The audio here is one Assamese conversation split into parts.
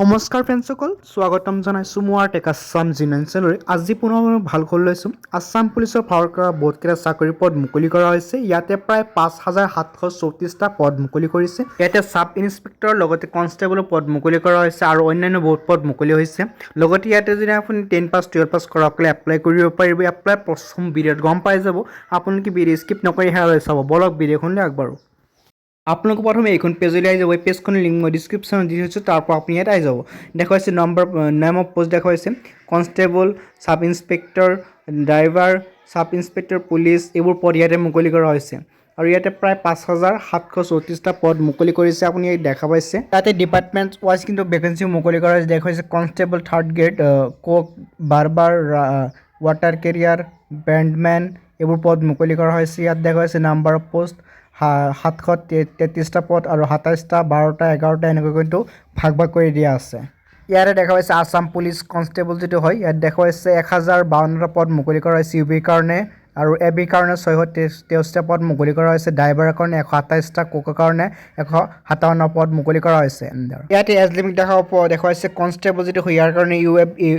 নমস্কাৰ ফ্ৰেণ্ডসকল, স্বাগতম জনাইছোঁ মোৰ টেক আছাম জিনেন চেনেললৈ। আজি পুনৰ ভাল খবৰ লৈছোঁ। আছাম পুলিচৰ ফালৰ পৰা বহুতকেইটা চাকৰি পদ মুকলি কৰা হৈছে। ইয়াতে প্ৰায় ৫,৭৩৪টা পদ মুকলি কৰিছে। ইয়াতে চাব ইন্সপেক্টৰৰ লগতে কনষ্টেবলৰ পদ মুকলি কৰা হৈছে আৰু অন্যান্য বহুত পদ মুকলি হৈছে। লগতে ইয়াতে যদি আপুনি 10 পাছ 12 পাছ কৰাসকলে এপ্লাই কৰিব পাৰিব। এপ্লাই প্ৰথম ভিডিঅ'ত গম পাই যাব। আপোনালোকে ভিডিঅ' স্কিপ নকৰি হেৰালৈ চাব। বলক ভিডিঅ'খনলৈ আগবাঢ়ো। আপোনালোক প্ৰথমে এইখন পেজলৈ আহি যাব। এই পেজখনৰ লিংক মই ডিছক্ৰিপশ্যনত দি থৈছোঁ, তাৰ পৰা আপুনি ইয়াত আহি যাব। দেখুৱাইছে নেম অফ পোষ্ট দেখুৱাইছে constable, sub inspector, driver, sub inspector, police এইবোৰ পদ ইয়াতে মুকলি কৰা হৈছে। আৰু ইয়াতে প্ৰায় ৫,৭৩৪টা পদ মুকলি কৰিছে। আপুনি ইয়াত দেখা পাইছে তাতে ডিপাৰ্টমেণ্ট ৱাইজ কিন্তু ভেকেঞ্চি মুকলি কৰা হৈছে। দেখুৱাইছে constable 3rd grade, cook, barber, water carrier, bandmen এইবোৰ পদ মুকলি কৰা হৈছে। ইয়াত দেখুৱাইছে নাম্বাৰ অফ পোষ্ট 733টা পদ আৰু 27টা, 12টা, 11টা এনেকৈ কিন্তু ভাগ কৰি দিয়া আছে। ইয়াতে দেখা পাইছে আছাম পুলিচ কনষ্টেবল যিটো হয়, ইয়াত দেখুৱাইছে 1052টা পদ মুকলি কৰা হৈছে ইউবিৰ কাৰণে, আৰু এবিৰ কাৰণে 623টা পদ মুকলি কৰা হৈছে। ড্ৰাইভাৰৰ কাৰণে 127টা, কুকৰ কাৰণে 157 পদ মুকলি কৰা হৈছে। ইয়াতে এজ লিমিট দেখুৱাইছে কনষ্টেবল যিটো হয়, ইয়াৰ কাৰণে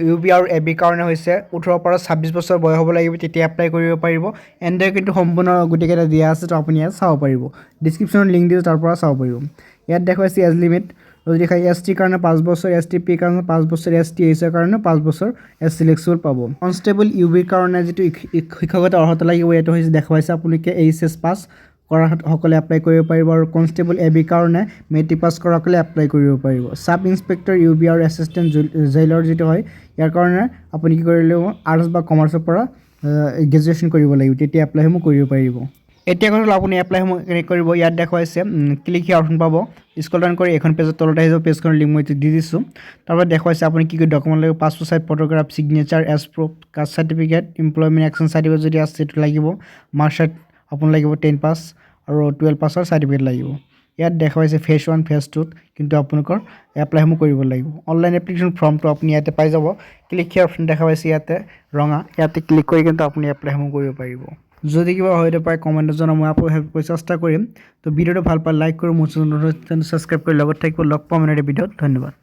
ইউবি আৰু এবিৰ কাৰণে হৈছে 18 পৰা 26 বছৰ বয়স হ'ব লাগিব, তেতিয়া এপ্লাই কৰিব পাৰিব। এনেদৰে কিন্তু সম্পূৰ্ণ গোটেইকেইটা দিয়া আছে, তো আপুনি ইয়াত চাব পাৰিব। ডিছক্ৰিপশ্যনত লিংক দিছোঁ, তাৰ পৰা চাব পাৰিব। ইয়াত দেখুৱাইছে এজ লিমিট যদি খাই এছ টিৰ কাৰণে 5 বছৰ, এছ টি পিৰ কাৰণে 5 বছৰ, এছ টি এইচৰ কাৰণে 5 বছৰ সিলেকশ্যন পাব। কনষ্টেবল ইউবিৰ কাৰণে যিটো শিক্ষাগত অৰ্হতা লাগিব, এইটো হৈছে দেখুৱাইছে আপোনালোকে এইচএছ পাছ কৰাসকলে এপ্লাই কৰিব পাৰিব। আৰু কনষ্টেবল এবিৰ কাৰণে মেট্ৰিক পাছ কৰাসকলে এপ্লাই কৰিব পাৰিব। চাব ইন্সপেক্টৰ ইউবি আৰু এছিষ্টেণ্ট জেইলৰ যিটো হয়, ইয়াৰ কাৰণে আপুনি কি কৰিব লাগিব, আৰ্টছ বা কমাৰ্চৰ পৰা গ্ৰেজুৱেশ্যন কৰিব লাগিব, তেতিয়া এপ্লাইসমূহ কৰিব পাৰিব। এতিয়া কথা হ'ল আপুনি এপ্লাইসমূহ কেনেকৈ কৰিব। ইয়াত দেখুৱাইছে ক্লিক হিয়াৰ অপশ্যন পাব। স্ক্ৰল ডাউন কৰি এখন পেজত তলত আহি যাব। পেজখনৰ লিংক মই দি দিছোঁ। তাৰপৰা দেখুৱাইছে আপুনি কি ডকুমেণ্ট লাগিব, passport size photograph, signature, age proof, caste certificate, employment exchange certificate যদি আছে সেইটো লাগিব, মাৰ্কশ্বিট আপোনাৰ লাগিব 10 পাছ আৰু 12 পাছৰ চাৰ্টিফিকেট লাগিব। ইয়াত দেখুৱাইছে ফেজ 1 ফেজ 2ত কিন্তু আপোনালোকৰ এপ্লাইসমূহ কৰিব লাগিব। অনলাইন এপ্লিকেশ্যন ফৰ্মটো আপুনি ইয়াতে পাই যাব। ক্লিক হিয়াৰ অপশ্যন দেখা পাইছে ইয়াতে ৰঙা, ইয়াতে ক্লিক কৰি কিন্তু আপুনি এপ্লাইসমূহ কৰিব পাৰিব। যদি কিবা হয়তো পায় কমেণ্টত জনাব, মই আপোনাক হেল্প কৰি চেষ্টা কৰিম। তো ভিডিঅ'টো ভাল পালে লাইক কৰি মোৰ চেনেলটো ছাবস্ক্ৰাইব কৰি লগত থাকিব। লগ পাম এটা ভিডিঅ'ত। ধন্যবাদ।